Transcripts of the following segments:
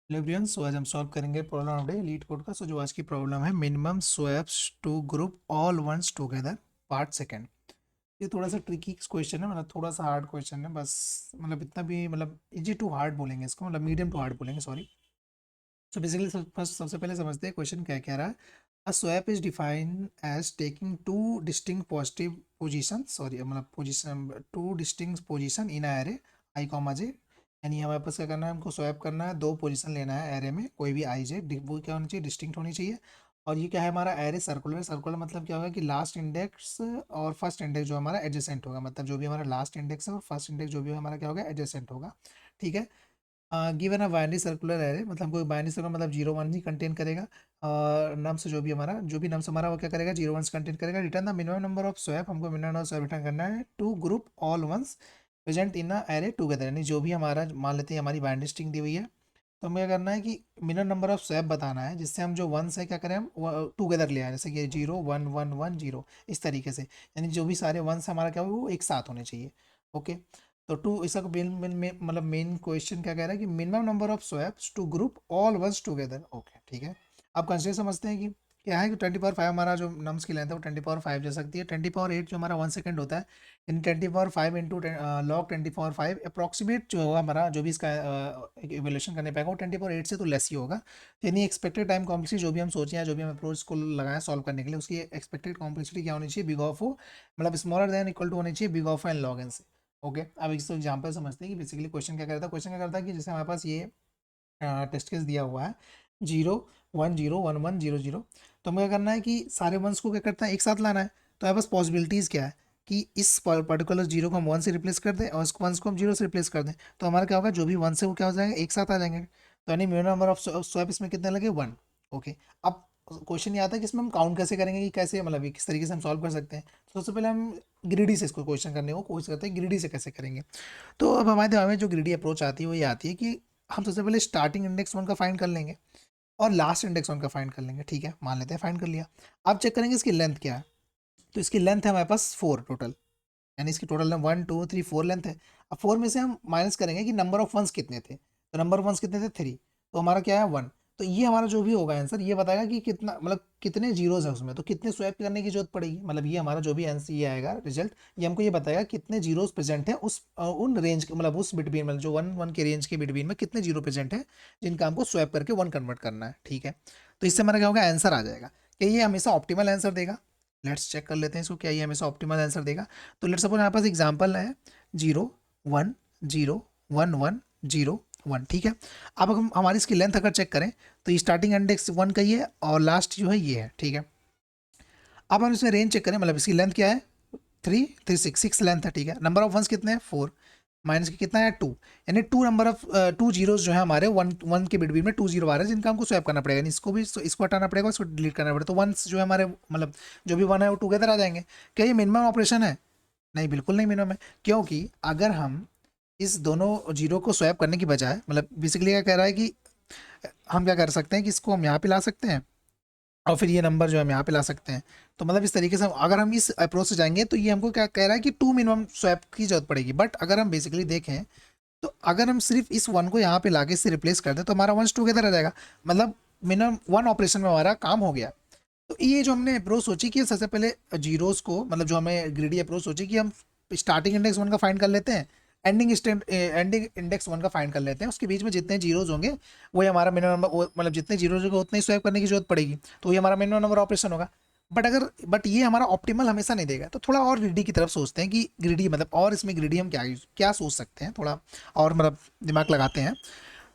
Hello everyone, सो आज हम solve करेंगे problem of day LeetCode का। सो जो आज की प्रॉब्लम है, minimum swaps to group all ones together, part second. ये थोड़ा सा ट्रिकी क्वेश्चन है, मतलब थोड़ा सा हार्ड क्वेश्चन है, बस मतलब इतना भी, मतलब इजी टू हार्ड बोलेंगे इसको, मतलब मीडियम टू हार्ड बोलेंगे, सॉरी। सो बेसिकली फर्स्ट सबसे पहले समझते हैं क्वेश्चन क्या कह रहा है। A swap is defined as taking two distinct positive position, sorry मतलब position, two distinct position in array i comma j. यानी हमारे पास क्या करना है, हमको स्वैप करना है, दो पोजीशन लेना है एरे में, कोई भी आई जे, वो क्या होनी चाहिए, डिस्टिंक्ट होनी चाहिए। और ये क्या है, हमारा एरे सर्कुलर। सर्कुलर मतलब क्या होगा कि लास्ट इंडेक्स और फर्स्ट इंडेक्स जो हमारा एडजेसेंट होगा, मतलब जो भी हमारा लास्ट इंडेक्स है और फर्स्ट इंडेक्स जो भी हमारा क्या होगा, एडजेसेंट होगा। ठीक है। Given a binary circular array, मतलब हमको बाइनरी सर्कुलर मतलब जीरो वन ही कंटेन करेगा। और नम्स जो भी नम्स हमारा वो क्या करेगा, जीरो वंस कंटेन करेगा। Return the minimum number of swap, हमको minimum number of swap return करना है to group all ones present in a array together. यानी जो भी हमारा, मान लेते हैं हमारी बाइनरी स्ट्रिंग दी हुई है, तो हमें क्या करना है कि मिनिमम नंबर ऑफ स्वैप बताना है, जिससे हम जो वंस है क्या करें, हम टुगेदर ले आए, जैसे कि zero one one one zero, इस तरीके से। यानी जो भी सारे वंस हमारा क्या हो, वो एक साथ होने चाहिए। ओके। तो टू इसका मतलब मेन क्वेश्चन क्या कह रहा है कि minimum number of swaps to group all ones together. Okay, ठीक है। अब कंसिडर समझते हैं कि क्या है कि 20 पावर 5 हमारा जो नम्स की लेंथ है वो 20 पावर 5 जा सकती है। 20 पावर 8 जो हमारा 1 सेकंड होता है, यानी 20 power 5 into log 20 power 5 approximate जो होगा हमारा, जो भी इसका इवेल्यूशन करने पाएगा वो 20 पावर 8 से तो लेस ही होगा। यानी एक्सपेक्टेड टाइम कॉम्प्लेक्सिटी जो भी हम सोचे हैं, जो भी हम अप्रोच को लगाया सॉल्व करने के लिए, उसकी एक्सपेक्टेड कॉम्प्लेक्सिटी क्या होनी चाहिए, बिग ऑफ ओ, मतलब स्मॉलर देन इक्वल टू होनी चाहिए big of n log n से। ओके। अब इसको एग्जांपल समझते हैं कि बेसिकली क्वेश्चन क्या करता है। क्वेश्चन क्या करता है कि जैसे हमारे पास ये टेस्ट केस दिया हुआ है, zero one zero one one zero zero. तो हमें क्या करना है कि सारे वंस को क्या करता है, एक साथ लाना है। तो हमारे पास पॉसिबिलिटीज़ क्या है कि इस पर्टिकुलर जीरो को हम वन से रिप्लेस कर दें और इस वंस को हम जीरो से रिप्लेस कर दें, तो हमारा क्या होगा, जो भी वन से वो क्या हो जाएगा, एक साथ आ जाएंगे। तो यानी मिनिमम नंबर ऑफ स्वैप इसमें कितने लगे, वन। ओके। अब क्वेश्चन ये आता है कि इसमें हम काउंट कैसे करेंगे, कि कैसे, मतलब ये किस तरीके से हम सॉल्व कर सकते हैं। तो सबसे पहले हम ग्रीडी से इसको क्वेश्चन करने को कोशिश करते हैं, ग्रीडी से कैसे करेंगे। तो अब हमारे दिमाग में जो ग्रीडी अप्रोच आती है वो ये आती है कि हम सबसे पहले स्टार्टिंग इंडेक्स वन का फाइंड कर लेंगे और लास्ट इंडेक्स वन का फाइंड कर लेंगे। ठीक है, मान लेते हैं फाइंड कर लिया। अब चेक करेंगे इसकी लेंथ क्या है। तो इसकी लेंथ है हमारे पास फोर टोटल, यानी इसकी total one two three four length है। अब फोर में से हम माइनस करेंगे कि नंबर ऑफ वंस कितने थे, तो नंबर ऑफ वंस कितने थे, थ्री। तो हमारा क्या है, वन। तो ये हमारा जो भी होगा आंसर, ये बताएगा कि कितना, मतलब कितने जीरोज है उसमें, तो कितने स्वैप करने की जरूरत पड़ेगी, मतलब ये हमारा जो भी आंसर ये आएगा रिजल्ट, ये हमको ये बताएगा कितने जीरोज प्रेजेंट है उस उन रेंज के, मतलब उस बिटवीन, मतलब जो वन वन के रेंज के बिटवीन में कितने जीरो प्रेजेंट है, जिनका हमको स्वैप करके वन कन्वर्ट करना है। ठीक है। तो इससे हमारा क्या होगा, आंसर आ जाएगा। क्या ये हमेशा ऑप्टिमल आंसर देगा? लेट्स चेक कर लेते हैं इसको, क्या ये हमेशा ऑप्टिमल आंसर देगा। तो लेट्स सपोज हमारे पास एग्जांपल है zero one zero one one zero one. ठीक है। अब हम हमारी इसकी लेंथ अगर चेक करें, तो ये स्टार्टिंग इंडेक्स वन का ही है और लास्ट जो है ये है। ठीक है। अब हम इसमें रेंज चेक करें, मतलब इसकी लेंथ क्या है, three three six, six length है। ठीक है। नंबर ऑफ वंस कितने हैं, फोर। माइनस के कितना है, टू। यानी two number of two zeros जो है हमारे वन वन के बिटवीन में टू जीरो आ रहे हैं, जिनका हमको स्वैप करना पड़ेगा। यानी इसको भी, इसको हटाना पड़ेगा, इसको डिलीट करना पड़ेगा। तो वंस जो है हमारे, मतलब जो भी वन है वो टुगेदर आ जाएंगे। क्या ये मिनिमम ऑपरेशन है? नहीं, बिल्कुल नहीं मिनिमम है। क्योंकि अगर हम इस दोनों जीरो को स्वैप करने की बजाय, मतलब बेसिकली क्या कह रहा है कि हम क्या कर सकते हैं कि इसको हम यहाँ पे ला सकते हैं और फिर ये नंबर जो है हम यहाँ पे ला सकते हैं। तो मतलब इस तरीके से अगर हम इस अप्रोच से जाएंगे, तो ये हमको क्या कह रहा है कि टू मिनिमम स्वैप की जरूरत पड़ेगी। बट अगर हम बेसिकली देखें, तो अगर हम सिर्फ इस वन को यहाँ पे लाके इससे रिप्लेस कर दें, तो हमारा वंस टुगेदर आ जाएगा। मतलब मिनिमम वन ऑपरेशन में हमारा काम हो गया। तो ये जो हमने अप्रोच सोची कि सबसे पहले जीरोस को, मतलब जो हमें ग्रीडी अप्रोच सोची कि हम स्टार्टिंग इंडेक्स वन का फाइंड कर लेते हैं, एंडिंग इंडेक्स वन का फाइंड कर लेते हैं, उसके बीच में जितने जीरोज होंगे वही हमारा मिनिमम नंबर, मतलब जितने जीरोज होंगे उतने ही स्वैप करने की जरूरत पड़ेगी, तो ये हमारा मिनिमम नंबर ऑपरेशन होगा। बट ये हमारा ऑप्टिमल हमेशा नहीं देगा। तो थोड़ा और ग्रीडी की तरफ सोचते हैं कि ग्रीडी मतलब, और इसमें ग्रीडी हम क्या क्या सोच सकते हैं, थोड़ा और मतलब दिमाग लगाते हैं।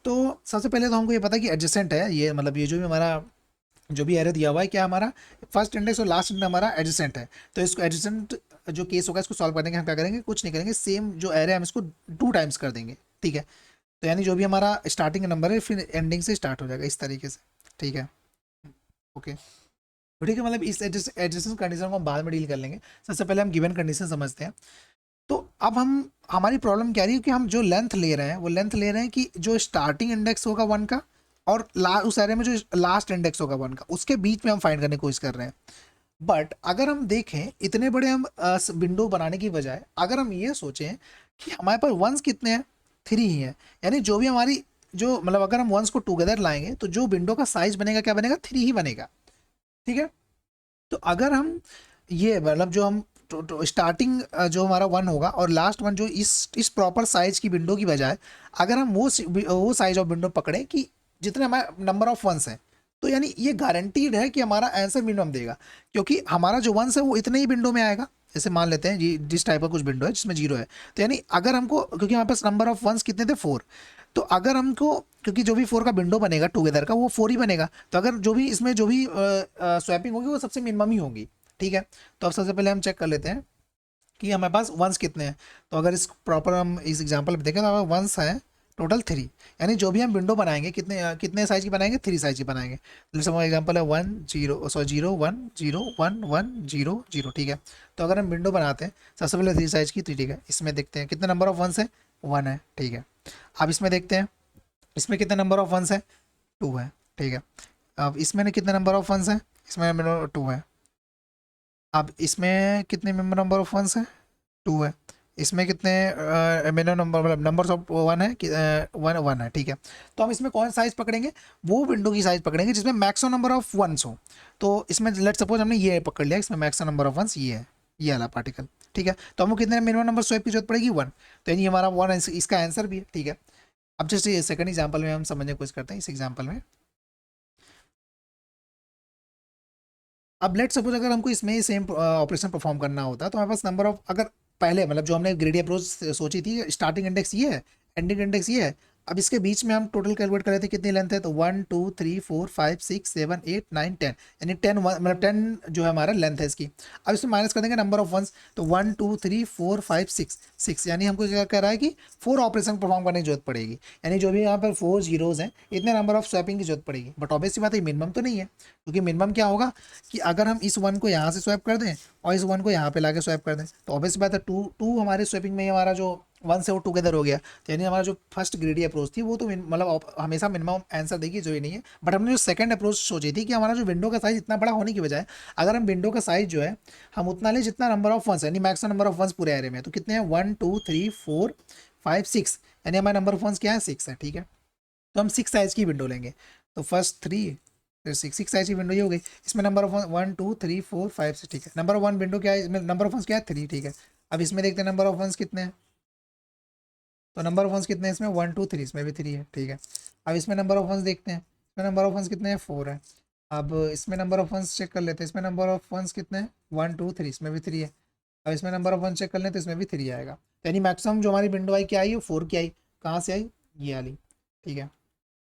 तो सबसे पहले तो हमको ये पता है कि एडजेसेंट है ये, मतलब ये जो भी हमारा जो भी एरे दिया हुआ है, क्या हमारा फर्स्ट इंडेक्स और लास्ट इंडेक्स हमारा एडजेसेंट है। तो इसको एडजेसेंट जो केस होगा, इसको सॉल्व करने के हम क्या करेंगे, कुछ नहीं करेंगे, सेम जो एरे है हम इसको टू टाइम्स कर देंगे। ठीक है। तो यानी जो भी हमारा स्टार्टिंग नंबर है फिर एंडिंग से स्टार्ट हो जाएगा इस तरीके से। ठीक है। ओके। तो ठीक है, मतलब इस एडजेसेंट कंडीशन को हम बाद में डील कर लेंगे। सबसे पहले हम गिवन कंडीशन समझते हैं। तो अब हम, हमारी प्रॉब्लम क्या रही है कि हम जो लेंथ ले रहे हैं वो लेंथ ले रहे हैं कि जो स्टार्टिंग इंडेक्स होगा वन का और उस एरे में जो लास्ट इंडेक्स होगा वन का, उसके बीच में हम फाइंड करने की कोशिश कर रहे हैं। बट अगर हम देखें इतने बड़े हम विंडो बनाने की बजाय, अगर हम ये सोचें कि हमारे पास वंस कितने हैं, थ्री ही हैं। यानी जो भी हमारी जो मतलब अगर हम वंस को टुगेदर लाएंगे तो जो विंडो का साइज बनेगा क्या बनेगा, 3 ही बनेगा, ठीक है। तो अगर हम ये मतलब जो हम स्टार्टिंग जो हमारा 1 होगा और लास्ट 1 जो इस प्रॉपर साइज की विंडो की बजाय अगर हम वो साइज ऑफ विंडो पकड़े कि जितने हमारे नंबर ऑफ वंस हैं, तो यानी ये गारंटीड है कि हमारा आंसर मिनिमम देगा, क्योंकि हमारा जो वंस है वो इतने ही विंडो में आएगा। जैसे मान लेते हैं जी जिस टाइप का कुछ विंडो है जिसमें जीरो है, तो यानी अगर हमको, क्योंकि हमारे पास नंबर ऑफ वंस कितने थे 4, तो अगर हमको, क्योंकि जो भी 4 का विंडो बनेगा टुगेदर का वो 4 ही बनेगा, तो अगर जो भी इसमें जो भी स्वैपिंग होगी वो सबसे मिनिमम ही होगी, ठीक है। तो अब सबसे पहले हम चेक कर लेते हैं कि हमारे पास वंस कितने हैं। तो अगर इस प्रॉपर हम इस एग्जांपल में देखें तो हमारे वंस है टोटल 3, यानी जो भी हम विंडो बनाएंगे कितने साइज की बनाएंगे, 3 साइज की बनाएंगे। जैसे हमारा एग्जांपल है 1 0 1 0 1 0 ठीक है। तो अगर हम विंडो बनाते हैं सबसे पहले 3 साइज की, तो ठीक है, इसमें देखते हैं कितने नंबर ऑफ वंस है, 1 है, ठीक है। अब इसमें देखते हैं इसमें कितने नंबर ऑफ वंस है, 2 है, ठीक है। अब इसमें कितने नंबर ऑफ वंस है, इसमें 2 है। अब इसमें कितने नंबर ऑफ वंस है, 2 है। इसमें कितने मिनिमम नंबर मतलब नंबर्स ऑफ 1 है कि 1 है, ठीक है। तो हम इसमें कौन साइज पकड़ेंगे, वो विंडो की साइज पकड़ेंगे जिसमें मैक्सिमम नंबर ऑफ वंस हो। तो इसमें लेट सपोज हमने ये पकड़ लिया, इसमें मैक्सिमम नंबर ऑफ वंस ये है, ये वाला पार्टिकल, ठीक है। तो हमको कितने मिनिमम नंबर स्वैप की जरूरत पड़ेगी, 1, तो यानी हमारा 1 इसका आंसर भी है, ठीक है। अब जस्ट ये सेकंड एग्जाम्पल में हम समझने की कोशिश करते हैं। इस एग्जाम्पल में अब लेट सपोज अगर हमको इसमें सेम ऑपरेशन परफॉर्म करना होता तो हमारे पास नंबर ऑफ, अगर पहले मतलब जो हमने ग्रेडी अप्रोच सोची थी, स्टार्टिंग इंडेक्स ये है, एंडिंग इंडेक्स ये है। अब इसके बीच में हम टोटल कैलकुलेट कर रहे थे कितनी लेंथ है, तो 1 2 3 4 5 6 7 8 9 10, यानी 10 मतलब 10 जो है हमारा लेंथ है इसकी। अब इसमें माइनस कर देंगे नंबर ऑफ वंस, तो 1 2 3 4 5 6 6, यानी हमको क्या कह रहा है कि 4 ऑपरेशन परफॉर्म करने की जरूरत पड़ेगी, यानी जो भी यहाँ पर 4 जीरोज हैं इतने नंबर ऑफ स्वैपिंग की जरूरत पड़ेगी। बट ऑब्वियसली बात है मिनिमम तो नहीं है, क्योंकि मिनिमम क्या होगा कि अगर हम इस 1 को यहाँ से स्वैप कर दें और इस 1 को यहाँ पे लाके स्वैप कर दें, तो ऑब्वियस बात है 2 हमारे स्वैपिंग में हमारा जो 1 से वो टुगेदर हो गया, तो यानी हमारा जो फर्स्ट ग्रेडी अप्रोच थी वो तो मतलब हमेशा मिनिमम आंसर देगी, जो ही नहीं है। बट हमने जो सेकंड अप्रोच सोची थी कि हमारा जो विंडो का साइज इतना बड़ा होने की बजाय अगर हम विंडो का साइज जो है हम उतना लें जितना नंबर ऑफ वंस है, यानी मैक्सिमम नंबर ऑफ वंस पूरे एरे में, तो कितने हैं 1 2 3 4 5 6, यानी हमारा नंबर ऑफ वंस क्या है 6 है, ठीक है। तो हम 6 साइज की विंडो लेंगे, तो फर्स्ट 3 फिर 6 साइज की विंडो ये हो गई। इसमें नंबर ऑफ 1 2 3 4 5 6, ठीक है। नंबर ऑफ 1 विंडो क्या है, इसमें नंबर ऑफ वंस क्या है 3, ठीक है। अब इसमें देखते हैं नंबर ऑफ वंस कितने हैं, तो नंबर ऑफ वंस कितने हैं इसमें 1 2 3, इसमें भी 3 है, ठीक है। अब इसमें नंबर ऑफ वंस देखते हैं, इसमें नंबर ऑफ वंस कितने हैं 4 है। अब इसमें नंबर ऑफ वंस चेक कर लेते हैं, इसमें नंबर ऑफ वंस कितने हैं 1 2 3, इसमें भी 3 है। अब इसमें नंबर ऑफ वंस चेक कर लें तो इसमें भी 3 आएगा, तो यानी मैक्सिमम जो हमारी विंडो आई क्या आई वो 4 की आई, कहाँ से आई, ये वाली, ठीक है।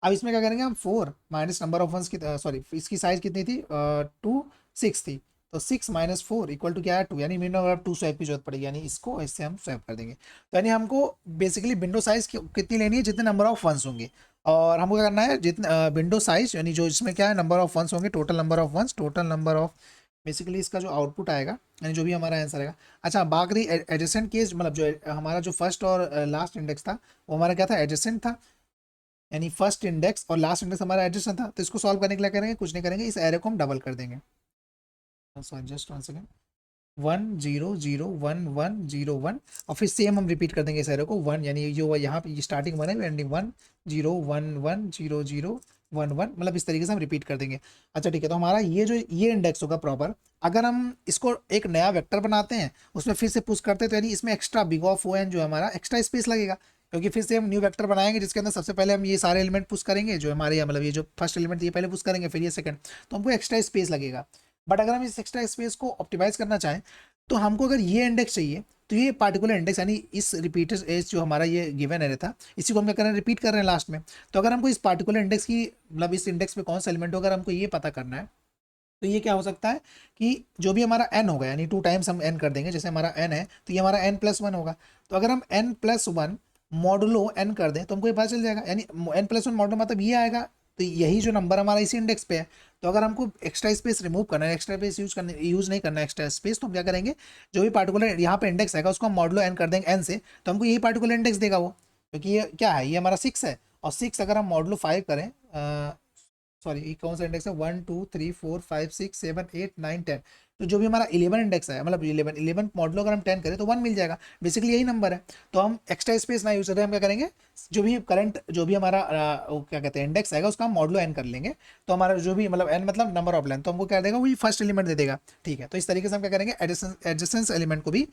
अब इसमें क्या करेंगे हम 4 माइनस नंबर ऑफ वंस की, सॉरी इसकी साइज कितनी थी 2 6 थी, तो 6 - 4 इक्वल टू क्या है 2, यानी मिनिमम अब 2 स्वैप की जरूरत पड़ेगी, यानी इसको इससे हम स्वैप कर देंगे। तो यानी हमको बेसिकली विंडो साइज कितनी लेनी है, जितने नंबर ऑफ वंस होंगे, और हमको क्या करना है जितने विंडो साइज यानी जो इसमें क्या है नंबर ऑफ वंस होंगे, total number of ones, total number of basically इसका जो आउटपुट आएगा यानी जो भी हमारा आंसर आएगा। अच्छा बात रही एडजेसेंट केस, मतलब जो हमारा जो फर्स्ट और लास्ट इंडेक्स था वो हमारा क्या था, एडजेसेंट था, यानी फर्स्ट इंडेक्स और लास्ट इंडेक्स हमारा एडजस्ट था। तो इसको सॉल्व करने के लिए करेंगे कुछ नहीं करेंगे, इस एरे को हम डबल कर देंगे। सॉरी जस्ट 1 सेकेंड, 1 0 0 1 1 0 1, और फिर सेम हम रिपीट कर देंगे इस एरे को 1, यानी जो यहाँ पे स्टार्टिंग 1 है एंडिंग 1 0 1 1 0 0 1 1, मतलब इस तरीके से हम रिपीट कर देंगे। अच्छा ठीक है, तो हमारा ये इंडेक्स होगा प्रॉपर। अगर हम इसको एक नया वेक्टर बनाते हैं उसमें फिर से पुश करते हैं, तो यानी इसमें extra big of O n जो हमारा एक्स्ट्रा स्पेस लगेगा, क्योंकि फिर से हम न्यू वेक्टर बनाएंगे जिसके अंदर सबसे पहले हम ये सारे एलिमेंट पुश करेंगे, जो हमारे मतलब ये जो फर्स्ट एलिमेंट ये पहले पुश करेंगे फिर ये सेकंड, तो हमको एक्स्ट्रा स्पेस लगेगा। बट अगर हम इस एक्स्ट्रा स्पेस को ऑप्टिमाइज करना चाहें तो हमको अगर ये इंडेक्स चाहिए तो ये पार्टिकुलर इंडेक्स यानी इस रिपीटर एज जो हमारा ये गिवन एरे था इसी को हम क्या कर रहे हैं रिपीट कर रहे हैं लास्ट में। तो अगर हमको इस पार्टिकुलर इंडेक्स की मतलब इस इंडेक्स में कौन सा एलिमेंट हो अगर हमको ये पता करना है, तो ये क्या हो सकता है कि जो भी हमारा n होगा यानी 2 टाइम्स हम n कर देंगे, जैसे हमारा n है तो ये हमारा n+1 होगा। तो अगर हम n+1 मॉडुलो n कर दें तो हमको ये पता चल जाएगा, यानी n+1 मॉडुलो मतलब ये आएगा, तो यही जो नंबर हमारा इसी इंडेक्स पे है। तो अगर हमको एक्स्ट्रा स्पेस रिमूव करना है, एक्स्ट्रा स्पेस यूज नहीं करना है एक्स्ट्रा स्पेस, तो हम क्या करेंगे जो भी पार्टिकुलर यहाँ पे इंडेक्स आएगा उसको हम मॉडुलो n कर देंगे n से, तो हमको यही पार्टिकुलर इंडेक्स देगा वो, क्योंकि ये क्या है ये हमारा 6 है, और 6 अगर हम मॉडुलो 5 करें सॉरी ये कौन सा इंडेक्स है, 1 2 3 4 5 6 7 8 9 10। तो जो भी हमारा 11 इंडेक्स है, मतलब 11 मॉडलो अगर हम 10 करें तो 1 मिल जाएगा, बेसिकली यही नंबर है। तो हम एक्स्ट्रा स्पेस ना यूज करें, हम क्या करेंगे, जो भी करंट जो भी हमारा वो क्या कहते हैं इंडेक्स आएगा उसका हम मॉडलो एन कर लेंगे। तो हमारा जो भी मतलब एन मतलब नंबर ऑफ लाइन, तो हमको क्या देगा, वही फर्स्ट एलिमेंट दे देगा। ठीक है, तो इस तरीके से हम क्या करेंगे, एडजेसेंस एलिमेंट को भी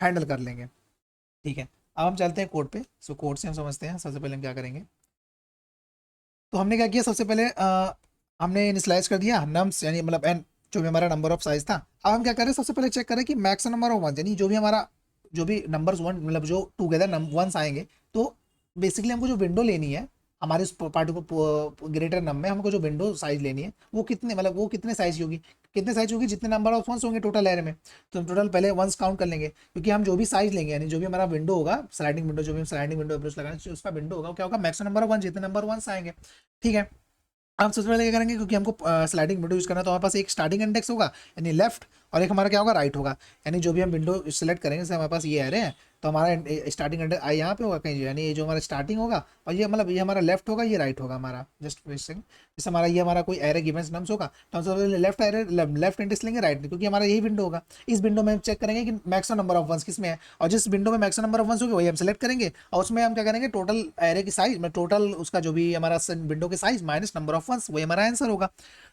हैंडल कर लेंगे। ठीक है, अब हम चलते हैं कोड पे। सो कोड से हम समझते हैं सबसे पहले हम क्या करेंगे। तो हमने क्या किया, सबसे पहले हमने इनिशियलाइज कर दिया नम्स यानी मतलब एन, जो भी हमारा नंबर ऑफ साइज था। अब हम क्या करें, सबसे पहले चेक करें कि मैक्स नंबर ऑफ वन, यानी जो भी हमारा जो भी नंबर्स वन मतलब जो टुगेदर वंस आएंगे, तो बेसिकली हमको जो विंडो लेनी है हमारे उस पार्टिकुलर ग्रेटर नंबर में, हमको जो विंडो साइज लेनी है वो कितने मतलब वो कितने साइज की होगी, कितने साइज होगी, जितने नंबर ऑफ वंस होंगे टोटल एरे में। तो हम टोटल पहले वंस काउंट कर लेंगे, क्योंकि हम जो भी साइज लेंगे यानी जो भी हमारा विंडो होगा, स्लाइडिंग विंडो, जो भी हम स्लाइडिंग विंडो अप्रोच लगाएंगे उसका विंडो होगा, वो क्या होगा, मैक्सिमम नंबर ऑफ वन, जितने नंबर वंस आएंगे। ठीक है, हम सबसे पहले क्या करेंगे, क्योंकि हमको स्लाइडिंग विंडो यूज करना है, तो हमारे पास एक स्टार्टिंग इंडेक्स होगा यानी लेफ्ट, और एक हमारा क्या होगा, राइट होगा। यानी जो भी हम विंडो सेलेक्ट करेंगे, जैसे हमारे पास ये आ रहे हैं, तो हमारा स्टार्टिंग इंडेक्स यहाँ पे होगा कहीं, यानी ये जो हमारा स्टार्टिंग होगा, और ये मतलब ये हमारा लेफ्ट होगा, ये राइट होगा हमारा। जस्ट जैसे हमारा ये हमारा कोई एरे गिवन नम्स होगा, तो हम सबसे पहले लेफ्ट एरे लेफ्ट इंडेक्स लेंगे, राइट, क्योंकि हमारा यही विंडो होगा। इस विंडो में हम चेक करेंगे कि मैक्सिमम नंबर ऑफ वंस किसमें है, और जिस विंडो में मैक्सिमम नंबर ऑफ वंस होगी वही हम सेलेक्ट करेंगे, और उसमें हम क्या करेंगे, टोटल एरे की साइज में टोटल उसका जो भी हमारा विंडो की size minus number of ones, वही हमारा आंसर होगा।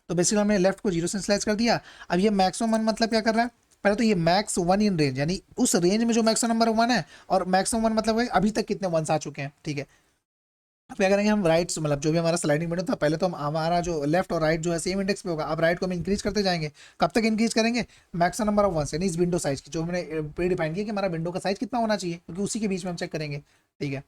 तो बेसिकली हमने लेफ्ट को जीरो से स्लाइस कर दिया। अब ये मैक्सिमम वन मतलब क्या कर रहा है, पहले तो ये मैक्स वन इन रेंज, यानी उस रेंज में जो मैक्सिमम नंबर वन है, और मैक्सिमम वन मतलब अभी तक कितने वंस आ चुके हैं। ठीक है, अब क्या करेंगे हम, राइट मतलब जो भी हमारा स्लाइडिंग विंडो था, पहले तो हम हमारा जो लेफ्ट और राइट जो है सेम इंडेक्स पे होगा, अब राइट को हम इंक्रीज करते जाएंगे। कब तक इंक्रीज करेंगे, मैक्सिमम नंबर ऑफ वंस, यानी इस विंडो साइज की जो हमने प्री डिफाइन किया कि हमारा विंडो का साइज कितना होना चाहिए, क्योंकि उसी के बीच में हम चेक करेंगे। ठीक है,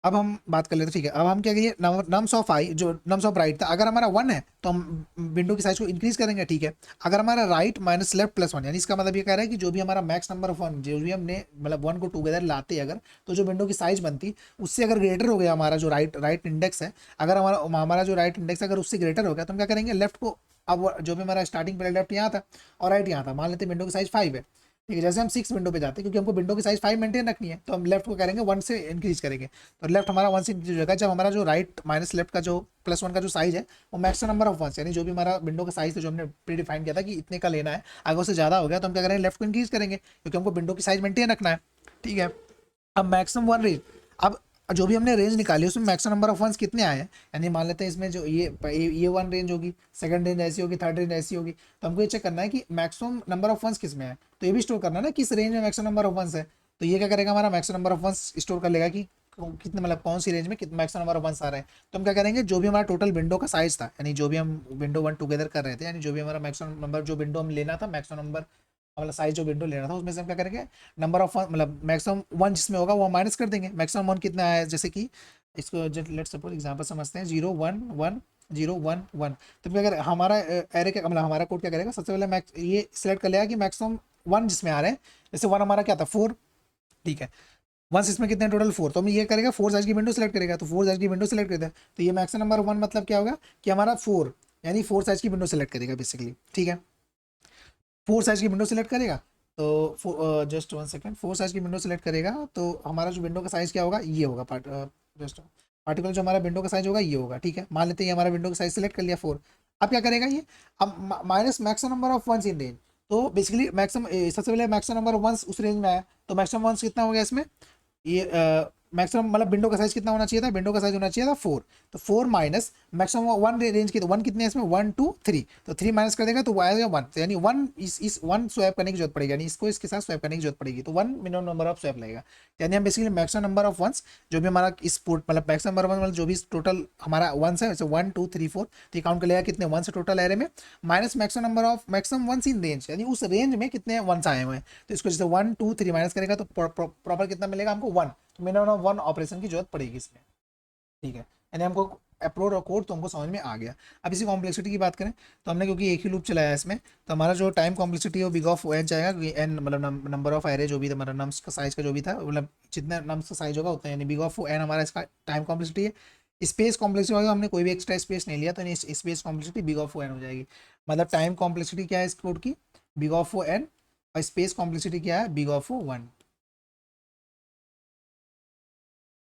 अब हम बात कर लेते हैं। ठीक है, अब हम क्या करिए, नम्स ऑफ आई जो नम्स ऑफ राइट था, अगर हमारा वन है तो हम विंडो की साइज को इंक्रीज करेंगे। ठीक है, अगर हमारा right minus left plus one, यानी इसका मतलब ये कह रहा है कि जो भी हमारा मैक्स नंबर ऑफ वन, जो भी हमने मतलब वन को टुगेदर लाते अगर, तो जो विंडो की साइज बनती उससे अगर ग्रेटर हो गया हमारा जो राइट इंडेक्स है, अगर हमारा हमारा जो राइट इंडेक्स अगर उससे ग्रेटर हो गया, तो हम क्या करेंगे, लेफ्ट को, अब जो भी हमारा स्टार्टिंग पहले लेफ्ट यहाँ था और राइट यहाँ था, मान लेते विंडो की साइज 5 है। ठीक है, जैसे हम 6 विंडो पे जाते हैं, क्योंकि हमको विंडो की साइज 5 मेंटेन रखनी है, तो हम लेफ्ट को करेंगे 1 से इंक्रीज करेंगे। तो लेफ्ट हमारा 1 से इंक्रीज होगा जब हमारा जो राइट माइनस लेफ्ट का जो प्लस वन का जो साइज है वो मैक्सिमम नंबर ऑफ वंस, यानी जो भी हमारा विंडो का साइज है जो हमने प्री डिफाइन किया था कि इतने का लेना है, अगर उससे ज़्यादा हो गया तो हम क्या करेंगे, लेफ्ट को इंक्रीज करेंगे, क्योंकि हमको विंडो की साइज मेंटेन रखना है। ठीक है, अब मैक्सिमम वन रेंज, अब जो भी हमने रेंज निकाली उसमें मैक्सिमम नंबर ऑफ वंस कितने आए हैं, यानी मान लेते हैं इसमें जो ये वन रेंज होगी, सेकंड रेंज ऐसी होगी, थर्ड रेंज ऐसी होगी, तो हमको ये चेक करना है कि मैक्सिमम नंबर ऑफ वंस किस में है, तो ये भी स्टोर करना है ना किस रेंज में मैक्सिमम नंबर ऑफ वंस है। तो ये क्या करेगा, हमारा maximum number of ones store कर लेगा कि कितने मतलब कौन सी रेंज में कितने मैक्सिमम नंबर ऑफ वंस आ रहे हैं। तो हम क्या करेंगे, जो भी हमारा टोटल विंडो का साइज था, यानी जो भी हम विंडो वन टुगेदर कर रहे थे, यानी जो भी हमारा मैक्सिमम नंबर जो विंडो हम लेना था, मैक्सिमम नंबर मतलब साइज जो विंडो लेना था, उसमें से हम क्या करेंगे, नंबर ऑफ मतलब मैक्सिमम वन जिसमें होगा वो माइनस कर देंगे। मैक्सिमम वन कितना है, जैसे कि इसको लेट सपोज एग्जांपल समझते हैं, 0 1 1 0 1 1। तो अगर हमारा एरे का मतलब हमारा कोड क्या करेगा, सबसे पहले मैक्स ये सिलेक्ट कर लेगा कि मैक्सिमम वन जिसमें आ रहे हैं, जैसे वन हमारा क्या था 4। ठीक है, वंस इसमें कितने टोटल 4, तो हम ये करेगा 4 साइज की विंडो सेलेक्ट करेगा, तो 4 साइज की विंडो सेलेक्ट करता है, तो ये मैक्सिमम नंबर वन मतलब क्या होगा कि हमारा 4, यानी 4 साइज की विंडो सेलेक्ट करेगा बेसिकली। ठीक है, 4 साइज की विंडो सेलेक्ट करेगा, तो जस्ट वन सेकंड, 4 साइज की विंडो सेलेक्ट करेगा, तो हमारा जो विंडो का साइज क्या होगा, ये होगा जस्ट पार्टिकुलर जो हमारा विंडो का साइज होगा ये होगा। ठीक है, मान लेते हैं ये हमारा विंडो का साइज सेलेक्ट कर लिया 4। अब क्या करेगा ये, अब minus maximum number of ones in range, तो बेसिकली मैक्सिमम सबसे पहले मैक्सिमम नंबर ऑफ वंस उस रेंज में आया, तो मैक्सिमम वंस कितना हो गया इसमें, ये मैक्सिमम मतलब विंडो का साइज कितना होना चाहिए था, विंडो का साइज होना चाहिए था 4, तो 4 माइनस मैक्सिमम वन रेंज की, तो वन कितने हैं इसमें 1 2 3, तो 3 माइनस कर देगा तो वो आएगा 1, तो यानी वन इस वन स्वैप करने की जरूरत पड़ेगी, यानी इसको इसके साथ स्वैप करने की जरूरत पड़ेगी, तो one minimum number of swap लगेगा। यानी हम basically maximum number of ones जो भी हमारा इस पोर्ट मतलब मैक्सिमम नंबर वन मतलब जो भी टोटल हमारा वंस है, जैसे 1 2 3 4, तो ये काउंट कर लेगा कितने वंस है टोटल एरे में, minus maximum number of maximum ones in range, यानी उस रेंज में कितने वंस आए हुए हैं, तो इसको जैसे 1 2 3 माइनस करेगा तो प्रॉपर कितना मिलेगा हमको 1, तो मिनिमम वन ऑपरेशन की जरूरत पड़ेगी इसमें। ठीक है, यानी हमको अप्रोड और कोड तो हमको समझ में आ गया। अब इसी कॉम्प्लेक्सिटी की बात करें, तो हमने क्योंकि एक ही लूप चलाया है इसमें, तो हमारा जो टाइम कॉम्प्लेक्सिटी है वो बिग ऑफ एन जाएगा, क्योंकि एन मतलब नंबर ऑफ एरे जो भी था हमारा नम्स का साइज का जो भी था, मतलब जितना नम्स का साइज होगा उतना, यानी बिग ऑफ एन हमारा इसका टाइम कॉम्प्लेक्सिटी है। स्पेस कॉम्प्लेक्सिटी होगा, हमने कोई भी एक्स्ट्रा स्पेस नहीं लिया, तो space complexity big of n हो जाएगी। मतलब टाइम कॉम्प्लेक्सिटी क्या है इस कोड की, बिग ऑफ एन, और स्पेस कॉम्प्लेक्सिटी क्या है, बिग ऑफ वन।